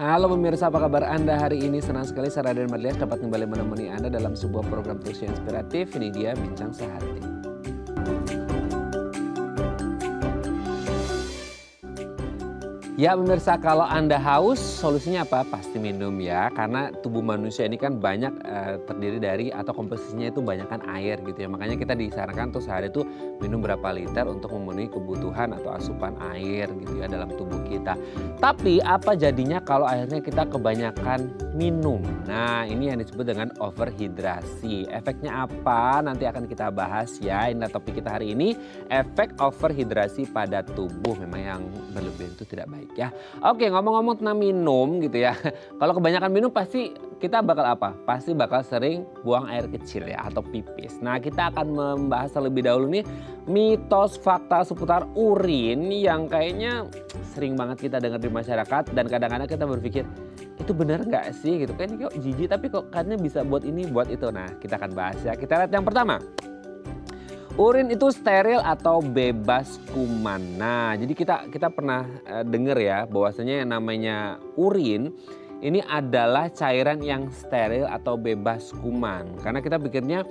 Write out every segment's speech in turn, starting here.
Halo pemirsa, apa kabar Anda hari ini? Senang sekali saya Raden Madlias dapat kembali menemani Anda dalam sebuah program talkshow inspiratif. Ini dia Bincang Sehati. Ya pemirsa, kalau Anda haus, solusinya apa? Pasti minum ya. Karena tubuh manusia ini kan banyak terdiri dari atau komposisinya itu banyak kan air gitu ya. Makanya kita disarankan tuh sehari itu minum berapa liter untuk memenuhi kebutuhan atau asupan air gitu ya dalam tubuh kita. Tapi apa jadinya kalau akhirnya kita kebanyakan minum? Nah ini yang disebut dengan overhidrasi. Efeknya apa? Nanti akan kita bahas ya. Ini topik kita hari ini, efek overhidrasi pada tubuh. Memang yang berlebihan itu tidak baik ya. Oke, ngomong-ngomong tentang minum gitu ya. Kalau kebanyakan minum pasti kita bakal apa? Pasti bakal sering buang air kecil ya atau pipis. Nah, kita akan membahas terlebih dahulu nih mitos fakta seputar urin yang kayaknya sering banget kita dengar di masyarakat dan kadang-kadang kita berpikir itu benar nggak sih gitu. Kayaknya kok jijik tapi kok katanya bisa buat ini buat itu. Nah, kita akan bahas ya. Kita lihat yang pertama. Urin itu steril atau bebas kuman. Nah, jadi kita pernah dengar ya bahwasanya yang namanya urin ini adalah cairan yang steril atau bebas kuman. Karena kita pikirnya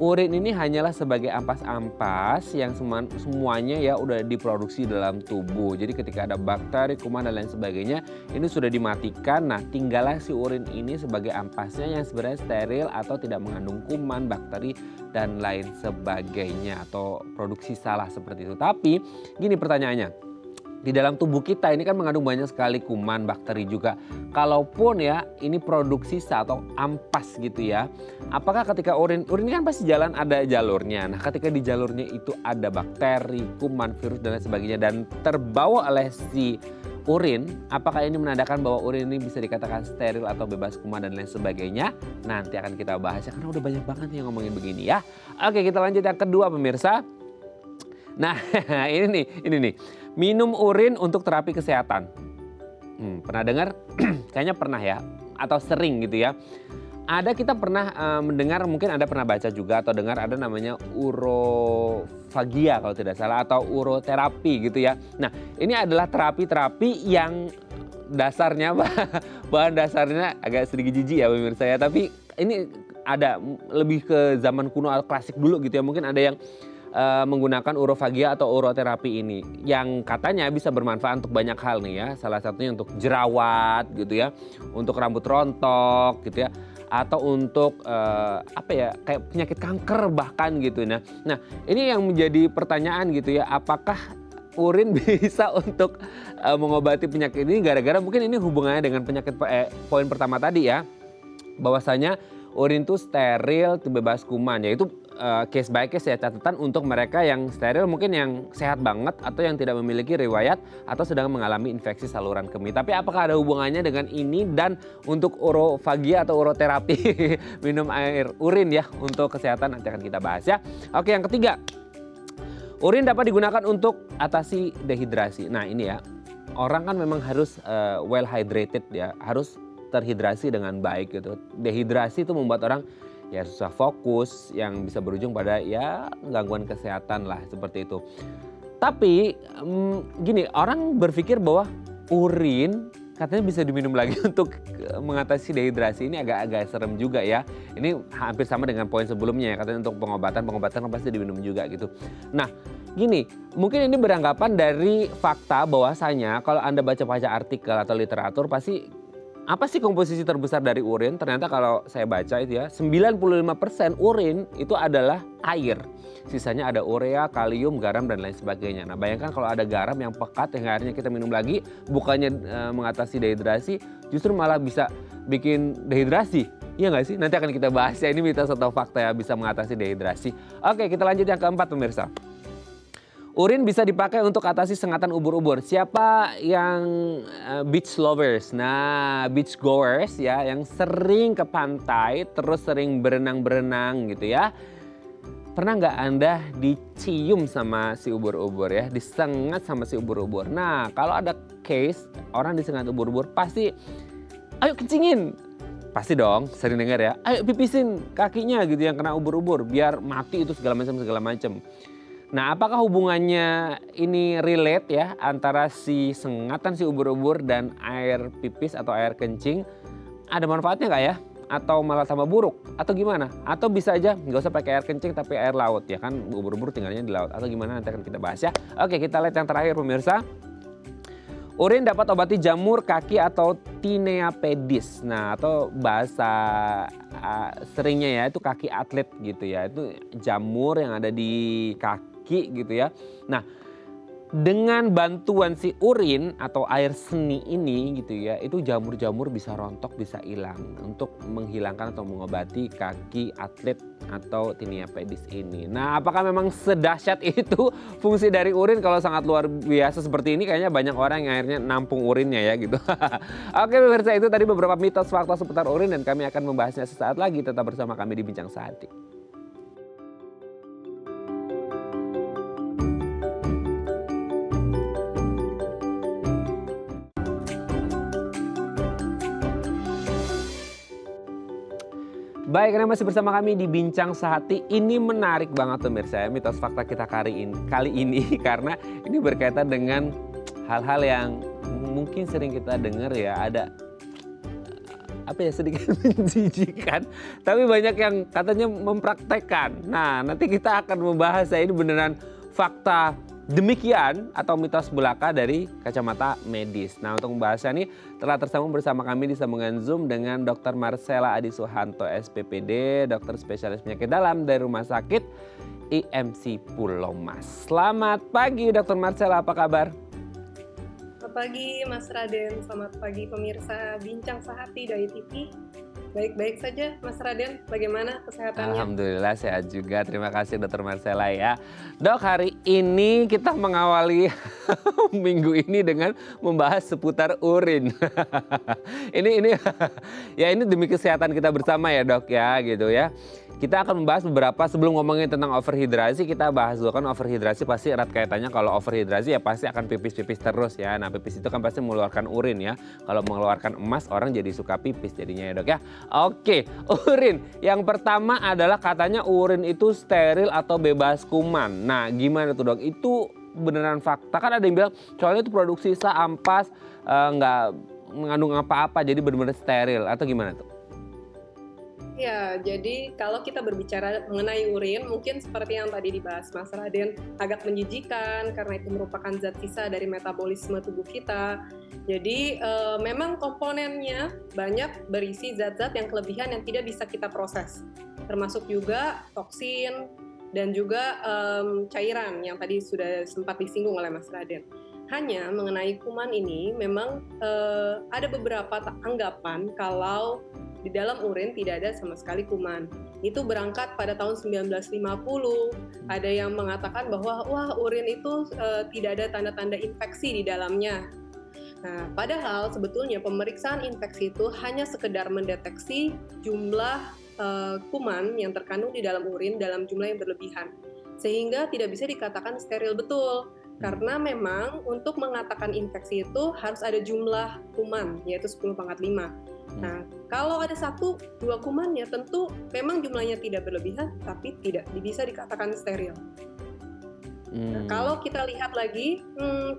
urin ini hanyalah sebagai ampas-ampas yang semuanya ya udah diproduksi dalam tubuh. Jadi ketika ada bakteri, kuman dan lain sebagainya ini sudah dimatikan. Nah, tinggallah si urin ini sebagai ampasnya yang sebenarnya steril atau tidak mengandung kuman, bakteri dan lain sebagainya atau produksi salah seperti itu. Tapi gini pertanyaannya. Di dalam tubuh kita ini kan mengandung banyak sekali kuman, bakteri juga. Kalaupun ya ini produksi sisa atau ampas gitu ya. Apakah ketika urin ini kan pasti jalan ada jalurnya. Nah ketika di jalurnya itu ada bakteri, kuman, virus dan lain sebagainya. Dan terbawa oleh si urin, apakah ini menandakan bahwa urin ini bisa dikatakan steril atau bebas kuman dan lain sebagainya? Nanti akan kita bahas ya karena udah banyak banget yang ngomongin begini ya. Oke kita lanjut yang kedua pemirsa. Nah ini nih. Minum urin untuk terapi kesehatan. Pernah dengar? Kayaknya pernah ya. Atau sering gitu ya. Kita pernah mendengar, mungkin Anda pernah baca juga atau dengar ada namanya urofagia kalau tidak salah. Atau uroterapi gitu ya. Nah ini adalah terapi-terapi yang dasarnya, bahan dasarnya agak sedikit jijik ya pemirsa ya. Tapi ini ada lebih ke zaman kuno atau klasik dulu gitu ya. Mungkin ada yang menggunakan urofagia atau uroterapi ini yang katanya bisa bermanfaat untuk banyak hal nih ya, salah satunya untuk jerawat gitu ya, untuk rambut rontok gitu ya, atau untuk kayak penyakit kanker bahkan gitu. Nah ini yang menjadi pertanyaan gitu ya, apakah urin bisa untuk mengobati penyakit ini gara-gara mungkin ini hubungannya dengan penyakit poin pertama tadi ya, bahwasanya urin itu steril, bebas kuman, yaitu case by case ya, catatan untuk mereka yang steril mungkin yang sehat banget atau yang tidak memiliki riwayat atau sedang mengalami infeksi saluran kemih. Tapi apakah ada hubungannya dengan ini dan untuk urofagia atau uroterapi minum air urin ya untuk kesehatan nanti akan kita bahas ya. Oke yang ketiga, urin dapat digunakan untuk atasi dehidrasi. Nah ini ya, orang kan memang harus well hydrated ya, harus terhidrasi dengan baik gitu. Dehidrasi itu membuat orang ya susah fokus yang bisa berujung pada ya gangguan kesehatan lah seperti itu. Tapi gini, orang berpikir bahwa urin katanya bisa diminum lagi untuk mengatasi dehidrasi. Ini agak-agak serem juga ya. Ini hampir sama dengan poin sebelumnya ya, katanya untuk pengobatan pasti diminum juga gitu. Nah gini, mungkin ini beranggapan dari fakta bahwasanya kalau Anda baca-baca artikel atau literatur pasti apa sih komposisi terbesar dari urin? Ternyata kalau saya baca itu ya 95% urin itu adalah air. Sisanya ada urea, kalium, garam dan lain sebagainya. Nah bayangkan kalau ada garam yang pekat yang akhirnya kita minum lagi bukannya mengatasi dehidrasi justru malah bisa bikin dehidrasi. Iya nggak sih? Nanti akan kita bahas ya, ini mitos atau fakta ya bisa mengatasi dehidrasi. Oke kita lanjut yang keempat pemirsa. Urin bisa dipakai untuk atasi sengatan ubur-ubur. Siapa yang beach lovers? Nah, beach goers ya yang sering ke pantai terus sering berenang-berenang gitu ya. Pernah nggak Anda dicium sama si ubur-ubur ya, disengat sama si ubur-ubur? Nah, kalau ada case orang disengat ubur-ubur pasti ayo kencingin. Pasti dong, sering dengar ya. Ayo pipisin kakinya gitu yang kena ubur-ubur biar mati itu segala macam. Nah, apakah hubungannya ini relate ya antara si sengatan si ubur-ubur dan air pipis atau air kencing? Ada manfaatnya nggak ya? Atau malah tambah buruk? Atau gimana? Atau bisa aja nggak usah pakai air kencing tapi air laut ya kan ubur-ubur tinggalnya di laut. Atau gimana nanti akan kita bahas ya. Oke, kita lihat yang terakhir pemirsa. Urin dapat obati jamur kaki atau tinea pedis. Nah, atau bahasa seringnya ya itu kaki atlet gitu ya. Itu jamur yang ada di kaki gitu ya. Nah, dengan bantuan si urin atau air seni ini gitu ya, itu jamur-jamur bisa rontok, bisa hilang untuk menghilangkan atau mengobati kaki atlet atau tinea pedis ini. Nah, apakah memang sedahsyat itu fungsi dari urin? Kalau sangat luar biasa seperti ini kayaknya banyak orang yang akhirnya nampung urinnya ya gitu. Oke pemirsa, itu tadi beberapa mitos fakta seputar urin dan kami akan membahasnya sesaat lagi. Tetap bersama kami di Bincang Sehati. Baik, karena masih bersama kami di Bincang Sehati. Ini menarik banget pemirsa ya, mitos fakta kita kali ini karena ini berkaitan dengan hal-hal yang mungkin sering kita dengar ya, ada apa ya sedikit menjijikan, tapi banyak yang katanya mempraktekkan. Nah, nanti kita akan membahas ya ini beneran fakta demikian atau mitos belaka dari kacamata medis. Nah, untuk membahasnya ini telah tersambung bersama kami di sambungan Zoom dengan Dr. Marcella Adi Suhanto SPPD, dokter spesialis penyakit dalam dari Rumah Sakit IMC Pulau Mas. Selamat pagi Dr. Marcella, apa kabar? Selamat pagi Mas Raden, selamat pagi pemirsa Bincang Sehati dari TV. Baik-baik saja Mas Raden, bagaimana kesehatannya? Alhamdulillah sehat juga, terima kasih Dr. Marcella ya. Dok, hari ini kita mengawali minggu ini dengan membahas seputar urin. ini ya ini demi kesehatan kita bersama ya dok ya gitu ya. Kita akan membahas beberapa, sebelum ngomongin tentang overhidrasi, kita bahas dulu kan overhidrasi pasti erat kaitannya. Kalau overhidrasi ya pasti akan pipis-pipis terus ya. Nah, pipis itu kan pasti mengeluarkan urin ya. Kalau mengeluarkan emas orang jadi suka pipis jadinya ya dok ya. Oke, urin. Yang pertama adalah katanya urin itu steril atau bebas kuman. Nah, gimana tuh dok? Itu beneran fakta? Kan ada yang bilang soalnya itu produksi sisa ampas, nggak mengandung apa-apa jadi benar-benar steril atau gimana tuh? Ya, jadi kalau kita berbicara mengenai urin, mungkin seperti yang tadi dibahas Mas Raden, agak menjijikan karena itu merupakan zat sisa dari metabolisme tubuh kita. Jadi memang komponennya banyak berisi zat-zat yang kelebihan yang tidak bisa kita proses, termasuk juga toksin dan juga cairan yang tadi sudah sempat disinggung oleh Mas Raden. Hanya mengenai kuman ini memang ada beberapa anggapan kalau di dalam urin tidak ada sama sekali kuman. Itu berangkat pada tahun 1950. Ada yang mengatakan bahwa wah urin itu tidak ada tanda-tanda infeksi di dalamnya. Nah, padahal sebetulnya pemeriksaan infeksi itu hanya sekedar mendeteksi jumlah kuman yang terkandung di dalam urin dalam jumlah yang berlebihan. Sehingga tidak bisa dikatakan steril betul. Karena memang untuk mengatakan infeksi itu harus ada jumlah kuman, yaitu 10⁻⁵. Nah, kalau ada 1-2 kuman ya tentu memang jumlahnya tidak berlebihan, tapi tidak bisa dikatakan steril. Nah, kalau kita lihat lagi,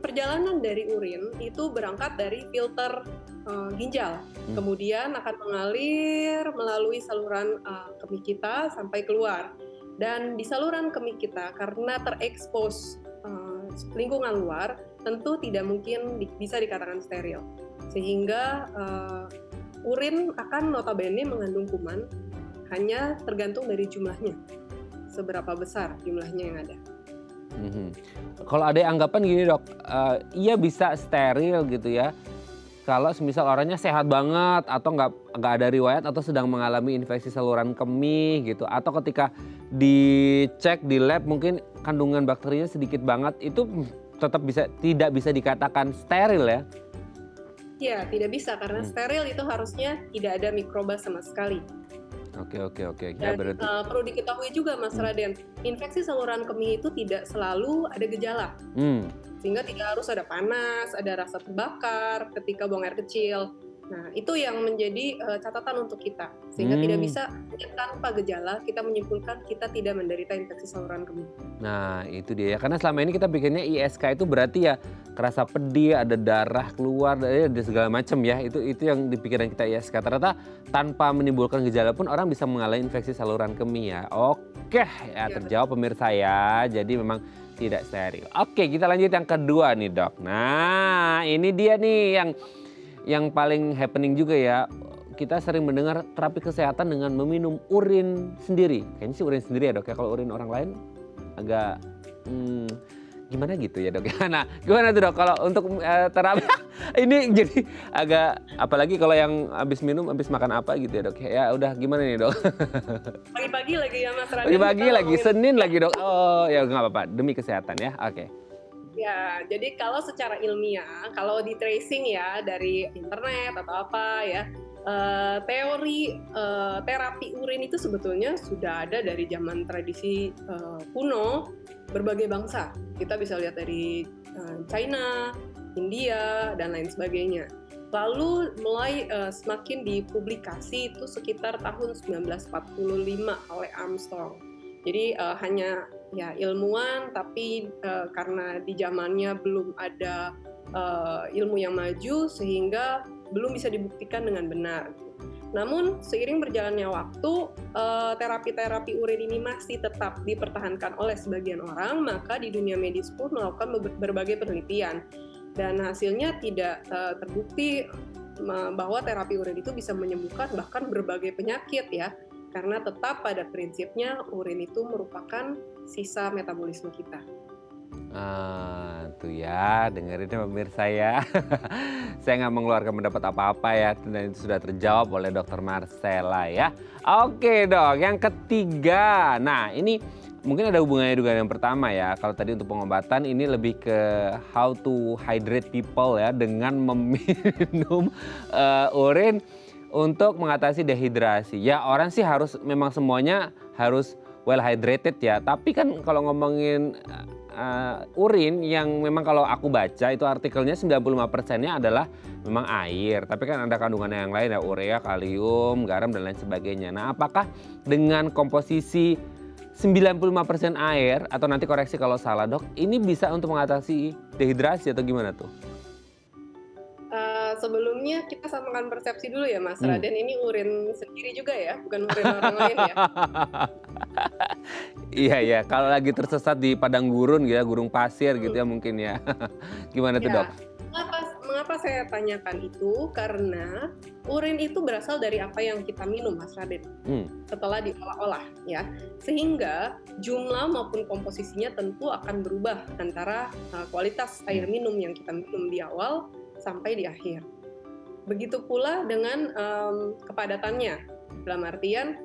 perjalanan dari urin itu berangkat dari filter ginjal, kemudian akan mengalir melalui saluran kemih kita sampai keluar. Dan di saluran kemih kita karena terekspos lingkungan luar, tentu tidak mungkin bisa dikatakan steril. Sehingga urin akan notabene mengandung kuman, hanya tergantung dari jumlahnya. Seberapa besar jumlahnya yang ada. Kalau ada yang anggapan gini dok, iya bisa steril gitu ya. Kalau semisal orangnya sehat banget atau nggak ada riwayat atau sedang mengalami infeksi saluran kemih gitu, atau ketika dicek di lab mungkin kandungan bakterinya sedikit banget, itu tetap tidak bisa dikatakan steril ya? Ya, tidak bisa karena steril itu harusnya tidak ada mikroba sama sekali. Oke. Dan perlu diketahui juga Mas Raden, infeksi saluran kemih itu tidak selalu ada gejala. Sehingga tidak harus ada panas, ada rasa terbakar ketika buang air kecil. Nah, itu yang menjadi catatan untuk kita, sehingga tidak bisa tanpa gejala kita menyimpulkan kita tidak menderita infeksi saluran kemih. Nah itu dia ya, karena selama ini kita bikinnya ISK itu berarti ya kerasa pedih, ada darah keluar, ada segala macam ya. Itu yang di pikiran kita ISK. Ternyata tanpa menimbulkan gejala pun orang bisa mengalami infeksi saluran kemih ya. Oke, ya terjawab pemirsa ya. Jadi memang tidak steril. Oke, kita lanjut yang kedua nih dok. Nah ini dia nih yang paling happening juga ya. Kita sering mendengar terapi kesehatan dengan meminum urin sendiri. Kayaknya sih urin sendiri ya dok ya. Kalau urin orang lain agak gimana gitu ya dok. Nah gimana tuh dok kalau untuk terapi ini jadi agak, apalagi kalau yang habis minum habis makan apa gitu ya dok. Ya udah gimana nih dok. Pagi-pagi lagi ya Mas Raden. Pagi-pagi lagi, Senin lagi dok. Oh ya nggak apa-apa, demi kesehatan ya. Oke. Ya, jadi kalau secara ilmiah, kalau di tracing ya dari internet atau apa ya, teori terapi urin itu sebetulnya sudah ada dari zaman tradisi kuno berbagai bangsa. Kita bisa lihat dari China, India, dan lain sebagainya. Lalu mulai semakin dipublikasi itu sekitar tahun 1945 oleh Armstrong. Jadi hanya ya ilmuwan, tapi karena di zamannya belum ada ilmu yang maju sehingga belum bisa dibuktikan dengan benar. Namun seiring berjalannya waktu, terapi-terapi urin ini masih tetap dipertahankan oleh sebagian orang, maka di dunia medis pun melakukan berbagai penelitian. Dan hasilnya tidak terbukti bahwa terapi urin itu bisa menyembuhkan bahkan berbagai penyakit ya. Karena tetap pada prinsipnya urin itu merupakan sisa metabolisme kita. Tuh ya, dengerin ya pemirsa ya. Saya nggak mengeluarkan pendapat apa-apa ya, dan itu sudah terjawab oleh Dr. Marcella ya. Oke dok, yang ketiga. Nah ini mungkin ada hubungannya juga dengan yang pertama ya. Kalau tadi untuk pengobatan ini lebih ke how to hydrate people ya, dengan meminum urin untuk mengatasi dehidrasi. Ya orang sih harus, memang semuanya harus well hydrated ya. Tapi kan kalau ngomongin urin yang memang kalau aku baca itu artikelnya 95%-nya adalah memang air. Tapi kan ada kandungannya yang lain ya, urea, kalium, garam dan lain sebagainya. Nah apakah dengan komposisi 95% air, atau nanti koreksi kalau salah dok, ini bisa untuk mengatasi dehidrasi atau gimana tuh? Sebelumnya kita samakan persepsi dulu ya Mas Raden, ini urin sendiri juga ya, bukan urin orang lain ya. Iya ya, kalau lagi tersesat di padang gurun gitu ya, gurun pasir gitu ya mungkin ya. Gimana tuh dok? Mengapa saya tanyakan itu? Karena urin itu berasal dari apa yang kita minum Mas Raden, setelah diolah-olah ya. Sehingga jumlah maupun komposisinya tentu akan berubah antara kualitas air minum yang kita minum di awal sampai di akhir. Begitu pula dengan kepadatannya, dalam artian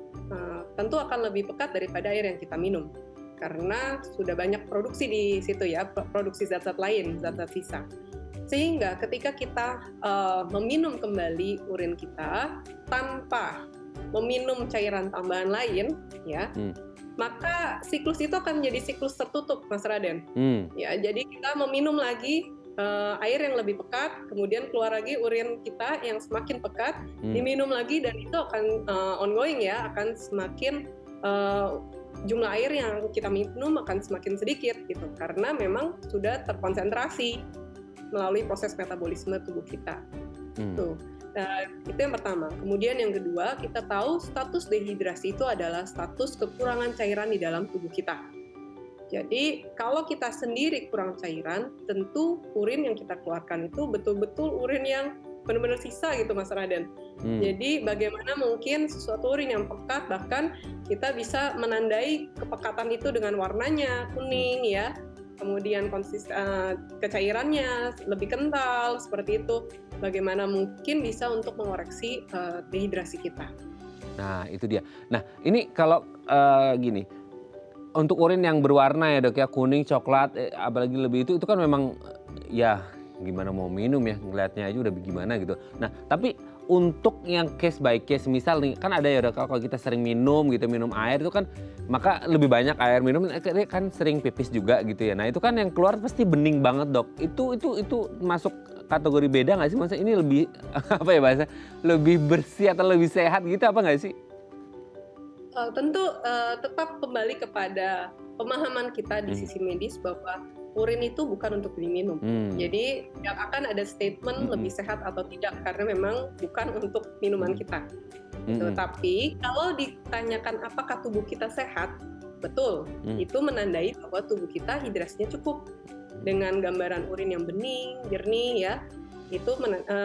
tentu akan lebih pekat daripada air yang kita minum, karena sudah banyak produksi di situ ya, produksi zat-zat lain, zat-zat sisa. Sehingga ketika kita meminum kembali urin kita tanpa meminum cairan tambahan lain, ya, maka siklus itu akan menjadi siklus tertutup, Mas Raden. Ya, jadi kita meminum lagi air yang lebih pekat, kemudian keluar lagi urin kita yang semakin pekat, diminum lagi, dan itu akan ongoing ya, akan semakin jumlah air yang kita minum akan semakin sedikit gitu, karena memang sudah terkonsentrasi melalui proses metabolisme tubuh kita. Tuh. Nah, itu yang pertama. Kemudian yang kedua, kita tahu status dehidrasi itu adalah status kekurangan cairan di dalam tubuh kita. Jadi kalau kita sendiri kurang cairan, tentu urin yang kita keluarkan itu betul-betul urin yang benar-benar sisa gitu Mas Raden. Jadi bagaimana mungkin sesuatu urin yang pekat, bahkan kita bisa menandai kepekatan itu dengan warnanya kuning ya, kemudian kecairannya lebih kental seperti itu. Bagaimana mungkin bisa untuk mengoreksi dehidrasi kita. Nah itu dia. Nah ini kalau gini, untuk urin yang berwarna ya dok ya, kuning, coklat, apalagi lebih itu kan memang ya gimana mau minum ya, ngeliatnya aja udah gimana gitu. Nah tapi untuk yang case by case, misal nih kan ada ya dok, kalau kita sering minum gitu, minum air itu kan maka lebih banyak air minum kan sering pipis juga gitu ya. Nah itu kan yang keluar pasti bening banget dok. Itu masuk kategori beda nggak sih? Maksudnya ini lebih apa ya bahasa? Lebih bersih atau lebih sehat gitu apa nggak sih? Tentu tetap kembali kepada pemahaman kita di Hmm. sisi medis bahwa urin itu bukan untuk diminum. Jadi tidak akan ada statement lebih sehat atau tidak karena memang bukan untuk minuman kita. Gitu. Tapi kalau ditanyakan apakah tubuh kita sehat, betul. Itu menandai bahwa tubuh kita hidrasinya cukup dengan gambaran urin yang bening, jernih ya. Itu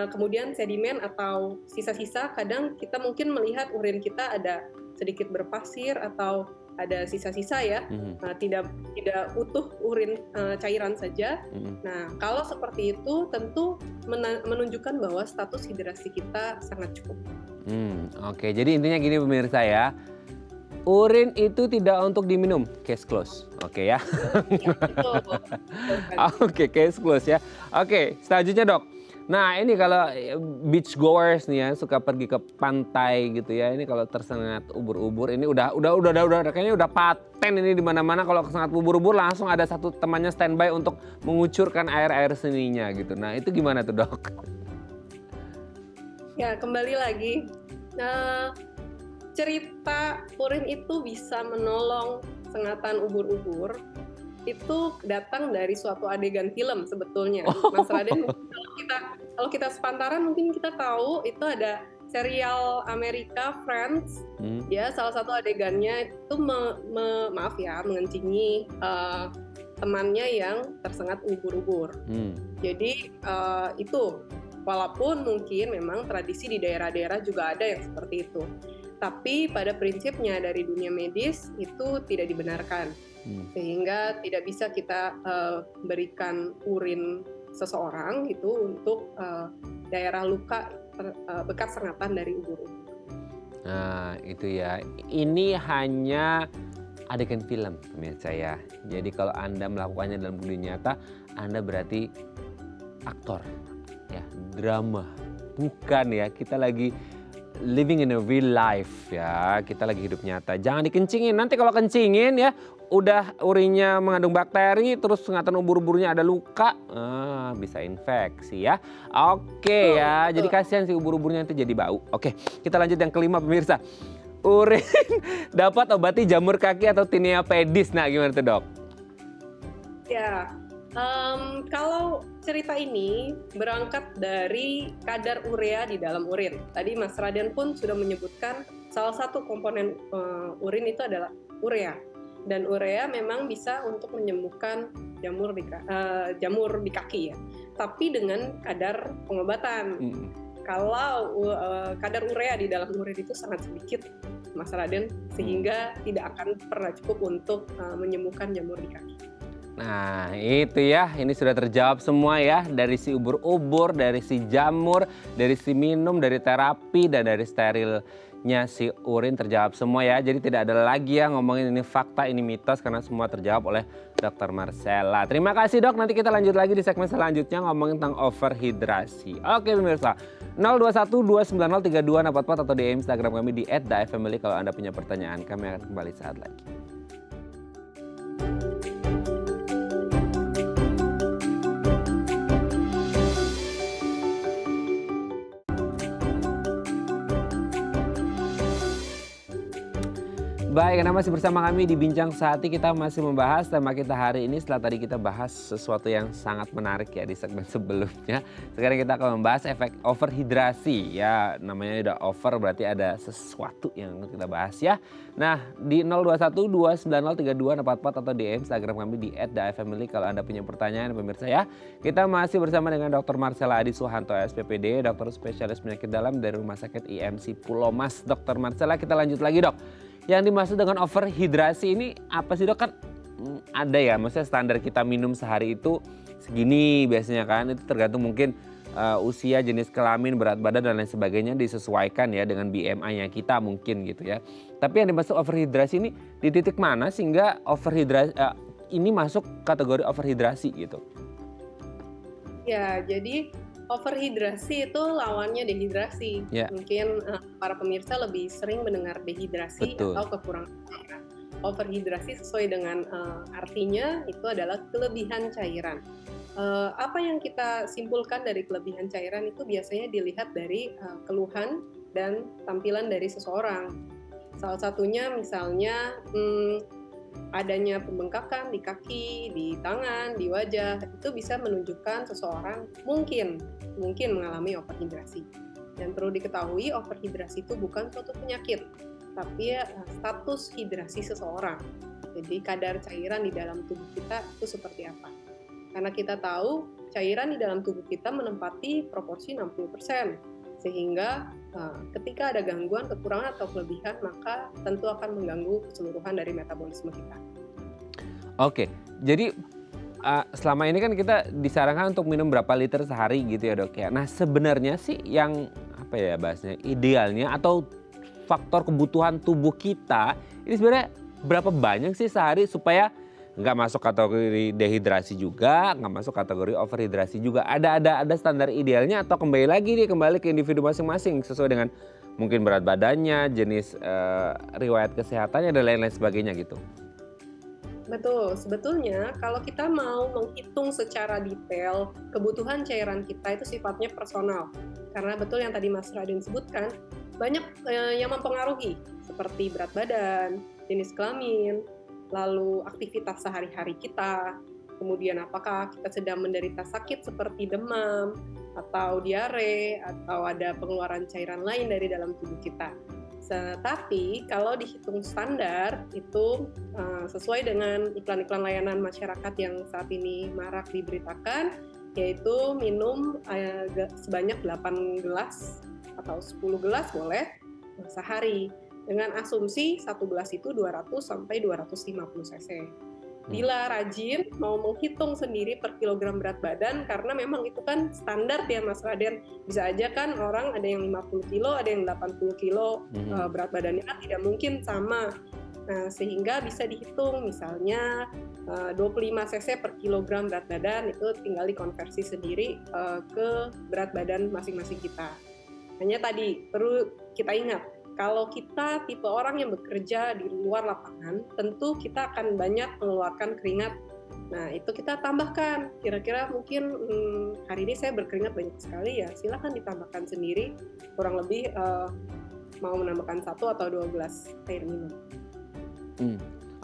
kemudian sedimen atau sisa-sisa, kadang kita mungkin melihat urin kita ada sedikit berpasir atau ada sisa-sisa ya, tidak utuh urin cairan saja. Nah, kalau seperti itu tentu menunjukkan bahwa status hidrasi kita sangat cukup. Oke, jadi intinya gini pemirsa ya, urin itu tidak untuk diminum, case close, oke ya. Ya, betul. Oke, case close ya. Oke, selanjutnya dok. Nah ini kalau beach goers nih ya suka pergi ke pantai gitu ya. Ini kalau tersengat ubur-ubur ini udah kayaknya udah paten ini di mana-mana kalau tersengat ubur-ubur langsung ada satu temannya standby untuk mengucurkan air seninya gitu. Nah itu gimana tuh dok? Ya kembali lagi. Cerita urin itu bisa menolong sengatan ubur-ubur itu datang dari suatu adegan film sebetulnya. Mas Raden, kalau kita sepantaran mungkin kita tahu itu ada serial Amerika Friends, ya salah satu adegannya itu mengencingi temannya yang tersengat ubur-ubur. Jadi itu walaupun mungkin memang tradisi di daerah-daerah juga ada yang seperti itu. Tapi pada prinsipnya dari dunia medis itu tidak dibenarkan. Sehingga tidak bisa kita berikan urin seseorang gitu untuk daerah luka bekas sengatan dari ubur-ubur. Nah itu ya, ini hanya adegan film pemirsa ya. Jadi kalau Anda melakukannya dalam dunia nyata, Anda berarti aktor ya, drama. Bukan ya, kita lagi living in a real life ya, kita lagi hidup nyata. Jangan dikencingin, nanti kalau kencingin ya udah urinnya mengandung bakteri, terus sengatan ubur-uburnya ada luka, bisa infeksi ya. Oke ya, jadi kasihan sih ubur-uburnya itu jadi bau. Oke, kita lanjut yang kelima pemirsa. Urin dapat obati jamur kaki atau tinea pedis. Nah gimana tuh dok? Ya, kalau cerita ini berangkat dari kadar urea di dalam urin. Tadi Mas Raden pun sudah menyebutkan salah satu komponen urin itu adalah urea. Dan urea memang bisa untuk menyembuhkan jamur di kaki ya. Tapi dengan kadar pengobatan. Kalau kadar urea di dalam urin itu sangat sedikit, Mas Raden, sehingga tidak akan pernah cukup untuk menyembuhkan jamur di kaki. Nah itu ya, ini sudah terjawab semua ya. Dari si ubur-ubur, dari si jamur, dari si minum, dari terapi, dan dari sterilnya si urin terjawab semua ya. Jadi tidak ada lagi ya ngomongin ini fakta, ini mitos karena semua terjawab oleh Dr. Marcella. Terima kasih dok, nanti kita lanjut lagi di segmen selanjutnya ngomongin tentang overhidrasi. Oke pemirsa, 021-290-3244 atau di Instagram kami di @daefamily kalau Anda punya pertanyaan. Kami akan kembali saat lagi. Baik, Anda masih bersama kami di Bincang Sehati. Kita masih membahas tema kita hari ini setelah tadi kita bahas sesuatu yang sangat menarik ya di segmen sebelumnya. Sekarang kita akan membahas efek overhidrasi. Ya, namanya udah over berarti ada sesuatu yang kita bahas ya. Nah, di 021-290-3244 atau di Instagram kami di @daefamily kalau Anda punya pertanyaan pemirsa ya. Kita masih bersama dengan Dr. Marcella Adi Suhanto SPPD, dokter spesialis penyakit dalam dari Rumah Sakit IMC Pulau Mas. Dr. Marcella, kita lanjut lagi dok. Yang dimaksud dengan overhidrasi ini apa sih dok? Kan ada ya, maksudnya standar kita minum sehari itu segini biasanya kan. Itu tergantung mungkin usia, jenis kelamin, berat badan dan lain sebagainya disesuaikan ya dengan BMI-nya kita mungkin gitu ya. Tapi yang dimaksud overhidrasi ini di titik mana sehingga overhidrasi ini masuk kategori overhidrasi gitu? Ya, jadi overhidrasi itu lawannya dehidrasi. Ya. Mungkin para pemirsa lebih sering mendengar dehidrasi Betul. atau kekurangan cairan. Overhidrasi sesuai dengan artinya itu adalah kelebihan cairan. Apa yang kita simpulkan dari kelebihan cairan itu biasanya dilihat dari keluhan dan tampilan dari seseorang. Salah satunya misalnya adanya pembengkakan di kaki, di tangan, di wajah, itu bisa menunjukkan seseorang mungkin mengalami overhidrasi. Dan perlu diketahui overhidrasi itu bukan suatu penyakit, tapi status hidrasi seseorang. Jadi kadar cairan di dalam tubuh kita itu seperti apa. Karena kita tahu cairan di dalam tubuh kita menempati proporsi 60%. Sehingga ketika ada gangguan, kekurangan atau kelebihan, maka tentu akan mengganggu keseluruhan dari metabolisme kita. Oke, jadi selama ini kan kita disarankan untuk minum berapa liter sehari gitu ya dok ya. Nah sebenarnya sih yang apa ya bahasnya idealnya atau faktor kebutuhan tubuh kita ini sebenarnya berapa banyak sih sehari supaya nggak masuk kategori dehidrasi juga, nggak masuk kategori overhidrasi juga. Ada standar idealnya atau kembali ke individu masing-masing sesuai dengan mungkin berat badannya, jenis riwayat kesehatannya dan lain-lain sebagainya gitu. Betul, sebetulnya kalau kita mau menghitung secara detail kebutuhan cairan kita itu sifatnya personal. Karena betul yang tadi Mas Raden sebutkan, banyak yang mempengaruhi seperti berat badan, jenis kelamin, lalu aktivitas sehari-hari kita, kemudian apakah kita sedang menderita sakit seperti demam, atau diare, atau ada pengeluaran cairan lain dari dalam tubuh kita. Tetapi kalau dihitung standar itu sesuai dengan iklan-iklan layanan masyarakat yang saat ini marak diberitakan, yaitu minum sebanyak 8 gelas atau 10 gelas boleh sehari. Dengan asumsi 1 gelas itu 200 sampai 250 cc. Bila rajin mau menghitung sendiri per kilogram berat badan, karena memang itu kan standar ya Mas Raden. Bisa aja kan orang ada yang 50 kilo, ada yang 80 kilo berat badannya kan tidak mungkin sama. Nah, sehingga bisa dihitung misalnya 25 cc per kilogram berat badan itu tinggal dikonversi sendiri ke berat badan masing-masing kita. Hanya tadi perlu kita ingat, kalau kita tipe orang yang bekerja di luar lapangan, tentu kita akan banyak mengeluarkan keringat. Nah, itu kita tambahkan. Kira-kira mungkin hari ini saya berkeringat banyak sekali ya, silakan ditambahkan sendiri. Kurang lebih mau menambahkan 1 atau 2 gelas air minum.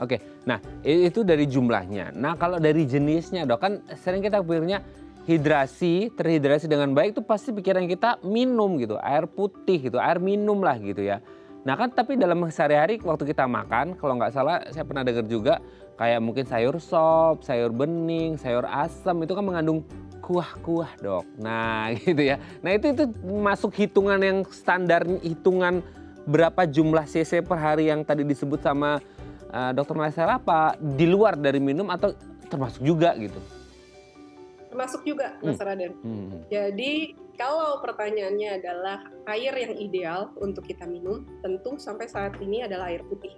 Oke, nah itu dari jumlahnya. Nah kalau dari jenisnya dok, kan sering kita pikirnya terhidrasi dengan baik itu pasti pikiran kita minum gitu, air putih gitu, air minum lah gitu ya. Nah kan tapi dalam sehari-hari waktu kita makan, kalau nggak salah saya pernah dengar juga kayak mungkin sayur sop, sayur bening, sayur asam itu kan mengandung kuah-kuah dok. Nah gitu ya. Nah itu masuk hitungan yang standar, hitungan berapa jumlah cc per hari yang tadi disebut sama Dokter Marcella, apa di luar dari minum atau termasuk juga gitu? Termasuk juga Mas Raden. Jadi kalau pertanyaannya adalah air yang ideal untuk kita minum, tentu sampai saat ini adalah air putih.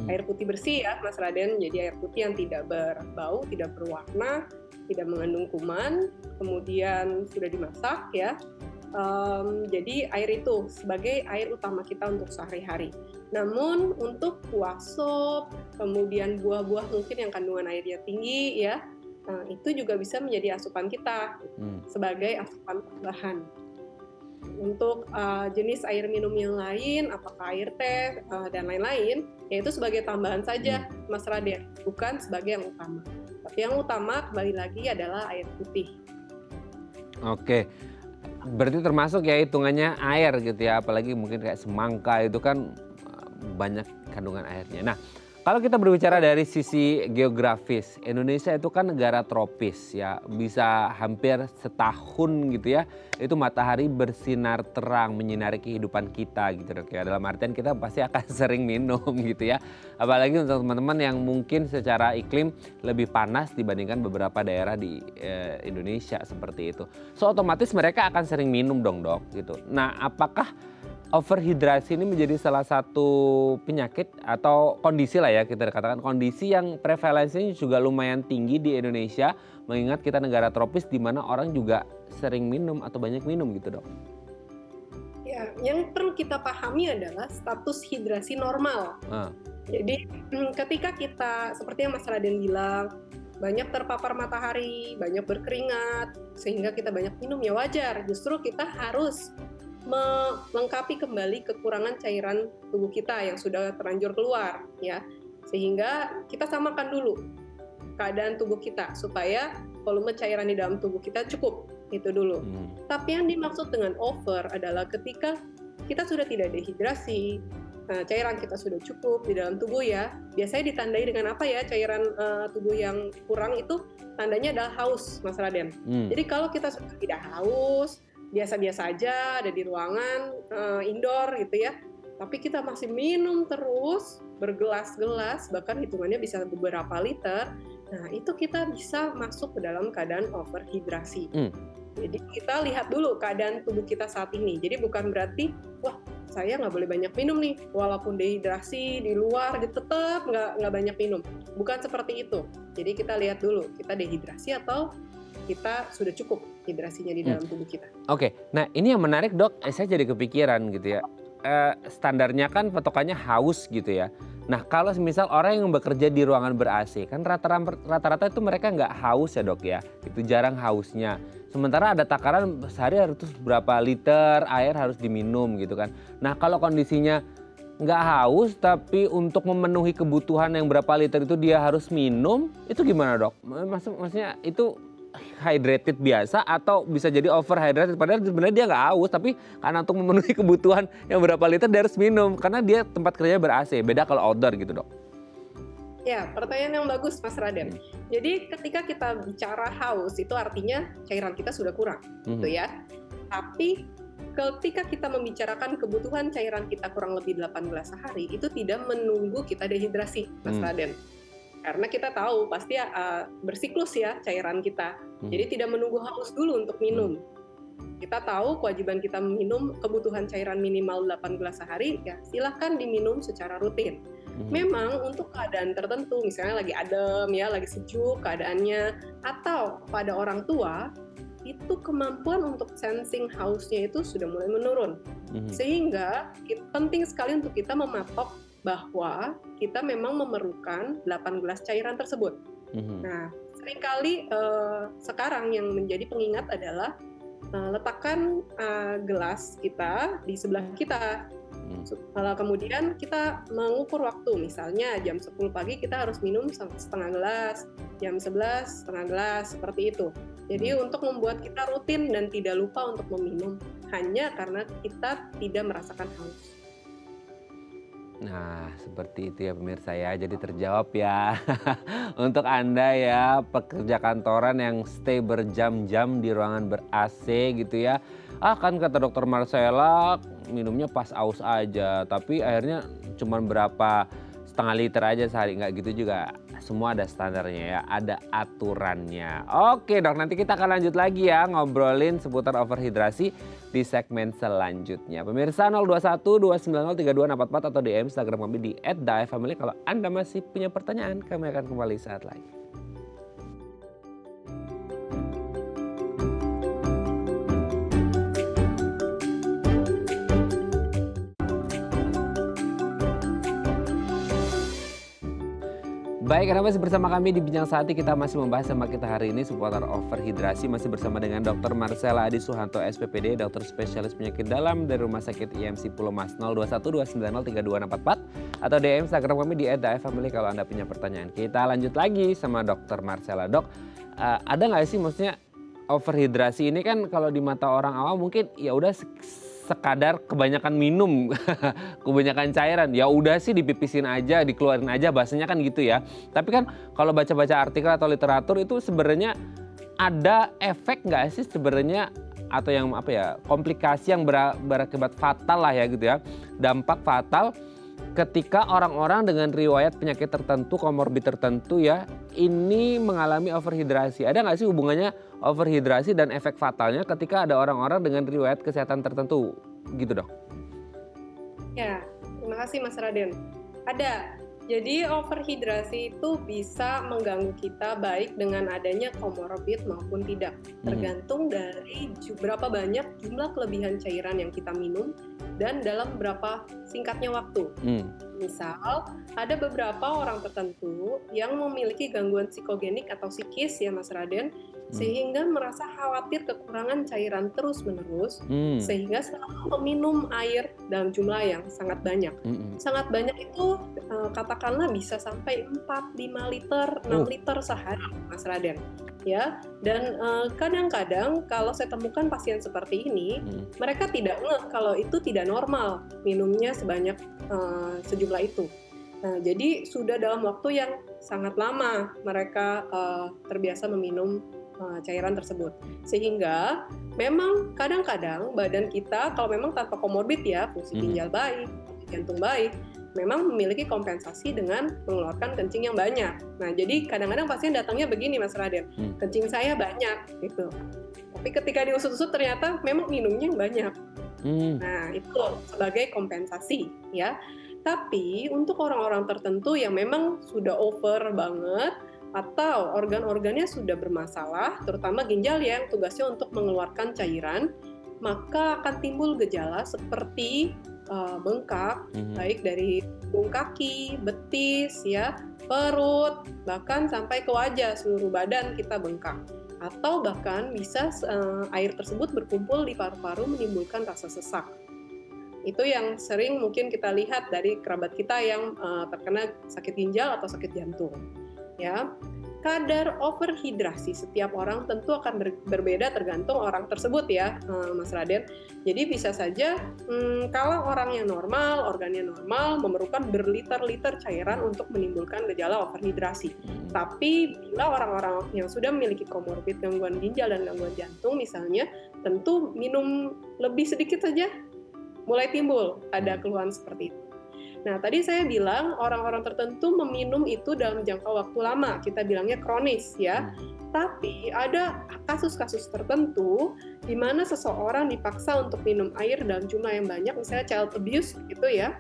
Air putih bersih ya Mas Raden, jadi air putih yang tidak berbau, tidak berwarna, tidak mengandung kuman, kemudian sudah dimasak ya. Jadi air itu sebagai air utama kita untuk sehari-hari. Namun untuk kuah sop, kemudian buah-buah mungkin yang kandungan airnya tinggi ya, itu juga bisa menjadi asupan kita sebagai asupan tambahan. Untuk jenis air minum yang lain, apakah air teh dan lain-lain, yaitu sebagai tambahan saja Mas Raden, bukan sebagai yang utama. Tapi yang utama kembali lagi adalah air putih. Oke, berarti termasuk ya hitungannya air gitu ya, apalagi mungkin kayak semangka itu kan banyak kandungan airnya. Nah, kalau kita berbicara dari sisi geografis, Indonesia itu kan negara tropis ya, bisa hampir setahun gitu ya, itu matahari bersinar terang menyinari kehidupan kita gitu dok ya. Dalam artian kita pasti akan sering minum gitu ya. Apalagi untuk teman-teman yang mungkin secara iklim lebih panas dibandingkan beberapa daerah di Indonesia seperti itu. So otomatis mereka akan sering minum dong dok gitu. Nah apakah overhidrasi ini menjadi salah satu penyakit atau kondisi lah ya, kita katakan kondisi yang prevalensinya juga lumayan tinggi di Indonesia, mengingat kita negara tropis di mana orang juga sering minum atau banyak minum gitu dok? Ya, yang perlu kita pahami adalah status hidrasi normal. Jadi ketika kita seperti yang Mas Raden bilang, banyak terpapar matahari, banyak berkeringat, sehingga kita banyak minum, ya wajar. Justru kita harus melengkapi kembali kekurangan cairan tubuh kita yang sudah terlanjur keluar, ya. Sehingga kita samakan dulu keadaan tubuh kita supaya volume cairan di dalam tubuh kita cukup, itu dulu. Tapi yang dimaksud dengan over adalah ketika kita sudah tidak dehidrasi, cairan kita sudah cukup di dalam tubuh, ya. Biasanya ditandai dengan apa ya cairan tubuh yang kurang itu? Tandanya adalah haus, Mas Raden. Jadi kalau kita sudah tidak haus, biasa-biasa aja ada di ruangan indoor gitu ya, tapi kita masih minum terus bergelas-gelas, bahkan hitungannya bisa beberapa liter, nah itu kita bisa masuk ke dalam keadaan overhidrasi. Jadi kita lihat dulu keadaan tubuh kita saat ini. Jadi bukan berarti, wah saya nggak boleh banyak minum nih, walaupun dehidrasi di luar gitu, tetap nggak banyak minum. Bukan seperti itu. Jadi kita lihat dulu, kita dehidrasi atau kita sudah cukup hidrasinya di dalam tubuh kita. Oke, nah ini yang menarik dok, saya jadi kepikiran gitu ya. Standarnya kan patokannya haus gitu ya. Nah kalau misal orang yang bekerja di ruangan ber-AC, kan rata-rata itu mereka nggak haus ya dok ya. Itu jarang hausnya. Sementara ada takaran sehari harus berapa liter air harus diminum gitu kan. Nah kalau kondisinya nggak haus tapi untuk memenuhi kebutuhan yang berapa liter itu dia harus minum, itu gimana dok? Maksudnya itu hydrated biasa atau bisa jadi overhydrated padahal sebenarnya dia nggak haus tapi karena untuk memenuhi kebutuhan yang berapa liter dia harus minum karena dia tempat kerja ber-AC, beda kalau outdoor gitu dok. Ya, pertanyaan yang bagus Mas Raden. Jadi ketika kita bicara haus itu artinya cairan kita sudah kurang, gitu ya. Tapi ketika kita membicarakan kebutuhan cairan kita kurang lebih 8 gelas sehari, itu tidak menunggu kita dehidrasi, Mas Raden. Karena kita tahu pasti bersiklus ya cairan kita. Jadi tidak menunggu haus dulu untuk minum. Kita tahu kewajiban kita minum kebutuhan cairan minimal 8 gelas sehari, ya silahkan diminum secara rutin. Memang untuk keadaan tertentu, misalnya lagi adem ya, lagi sejuk keadaannya, atau pada orang tua, itu kemampuan untuk sensing hausnya itu sudah mulai menurun. Sehingga penting sekali untuk kita mematok bahwa kita memang memerlukan 8 gelas cairan tersebut. Nah, seringkali sekarang yang menjadi pengingat adalah letakkan gelas kita di sebelah kita. Kemudian kita mengukur waktu, misalnya jam 10 pagi kita harus minum setengah gelas, jam 11 setengah gelas, seperti itu. Jadi untuk membuat kita rutin dan tidak lupa untuk meminum hanya karena kita tidak merasakan haus. Nah, seperti itu ya pemirsa ya. Jadi terjawab ya. Untuk Anda ya, pekerja kantoran yang stay berjam-jam di ruangan ber-AC gitu ya. Kan kata dokter Marcella minumnya pas aus aja. Tapi akhirnya cuma berapa setengah liter aja sehari. Nggak gitu juga. Semua ada standarnya ya, ada aturannya. Oke dok, nanti kita akan lanjut lagi ya ngobrolin seputar overhidrasi di segmen selanjutnya. Pemirsa 021 290 3244 atau DM Instagram kami di @daefamily. Kalau Anda masih punya pertanyaan, kami akan kembali saat lagi. Baik, Anda masih bersama kami di Bincang Saati. Kita masih membahas sama kita hari ini seputar overhidrasi. Masih bersama dengan Dr. Marcella Adi Suhanto, SPPD, dokter spesialis penyakit dalam dari Rumah Sakit IMC Pulau Mas. 021 290 3244 atau DM Instagram kami di @daefamily kalau Anda punya pertanyaan. Kita lanjut lagi sama Dr. Marcella. Dok, ada nggak sih maksudnya overhidrasi ini kan kalau di mata orang awam mungkin ya udah sekadar kebanyakan minum, kebanyakan cairan, ya udah sih dipipisin aja, dikeluarin aja, bahasanya kan gitu ya. Tapi kan kalau baca-baca artikel atau literatur itu sebenarnya ada efek nggak sih sebenarnya atau yang apa ya komplikasi yang berakibat fatal lah ya gitu ya, dampak fatal ketika orang-orang dengan riwayat penyakit tertentu, komorbid tertentu ya, ini mengalami overhidrasi. Ada nggak sih hubungannya overhidrasi dan efek fatalnya ketika ada orang-orang dengan riwayat kesehatan tertentu gitu dok? Ya, terima kasih Mas Raden. Ada. Jadi overhidrasi itu bisa mengganggu kita baik dengan adanya komorbid maupun tidak. Tergantung dari berapa banyak jumlah kelebihan cairan yang kita minum dan dalam berapa singkatnya waktu. Misal, ada beberapa orang tertentu yang memiliki gangguan psikogenik atau psikis ya Mas Raden, Hmm. sehingga merasa khawatir kekurangan cairan terus-menerus, Hmm. sehingga selalu meminum air dalam jumlah yang sangat banyak. Hmm. Sangat banyak itu katakanlah bisa sampai 4, 5 liter, 6 Oh. liter sehari Mas Raden. Ya, dan kadang-kadang kalau saya temukan pasien seperti ini, mereka tidak ngeh kalau itu tidak normal minumnya sebanyak sejumlah itu. Nah, jadi sudah dalam waktu yang sangat lama mereka terbiasa meminum cairan tersebut. Sehingga memang kadang-kadang badan kita kalau memang tanpa komorbid ya, fungsi ginjal baik, fungsi jantung baik, memang memiliki kompensasi dengan mengeluarkan kencing yang banyak. Nah, jadi kadang-kadang pasien datangnya begini Mas Raden, kencing saya banyak gitu. Tapi ketika diusut-usut ternyata memang minumnya yang banyak. Nah, itu sebagai kompensasi ya. Tapi untuk orang-orang tertentu yang memang sudah over banget atau organ-organnya sudah bermasalah, terutama ginjal yang tugasnya untuk mengeluarkan cairan, maka akan timbul gejala seperti bengkak, baik dari ujung kaki, betis, ya, perut, bahkan sampai ke wajah, seluruh badan kita bengkak. Atau bahkan bisa air tersebut berkumpul di paru-paru menimbulkan rasa sesak. Itu yang sering mungkin kita lihat dari kerabat kita yang terkena sakit ginjal atau sakit jantung. Ya, kadar overhidrasi setiap orang tentu akan berbeda tergantung orang tersebut ya, Mas Raden. Jadi bisa saja kalau orang yang normal, organnya normal, memerlukan berliter-liter cairan untuk menimbulkan gejala overhidrasi. Tapi bila orang-orang yang sudah memiliki komorbid gangguan ginjal dan gangguan jantung misalnya, tentu minum lebih sedikit saja mulai timbul ada keluhan seperti itu. Nah, tadi saya bilang orang-orang tertentu meminum itu dalam jangka waktu lama, kita bilangnya kronis ya. Tapi ada kasus-kasus tertentu di mana seseorang dipaksa untuk minum air dalam jumlah yang banyak, misalnya child abuse gitu ya.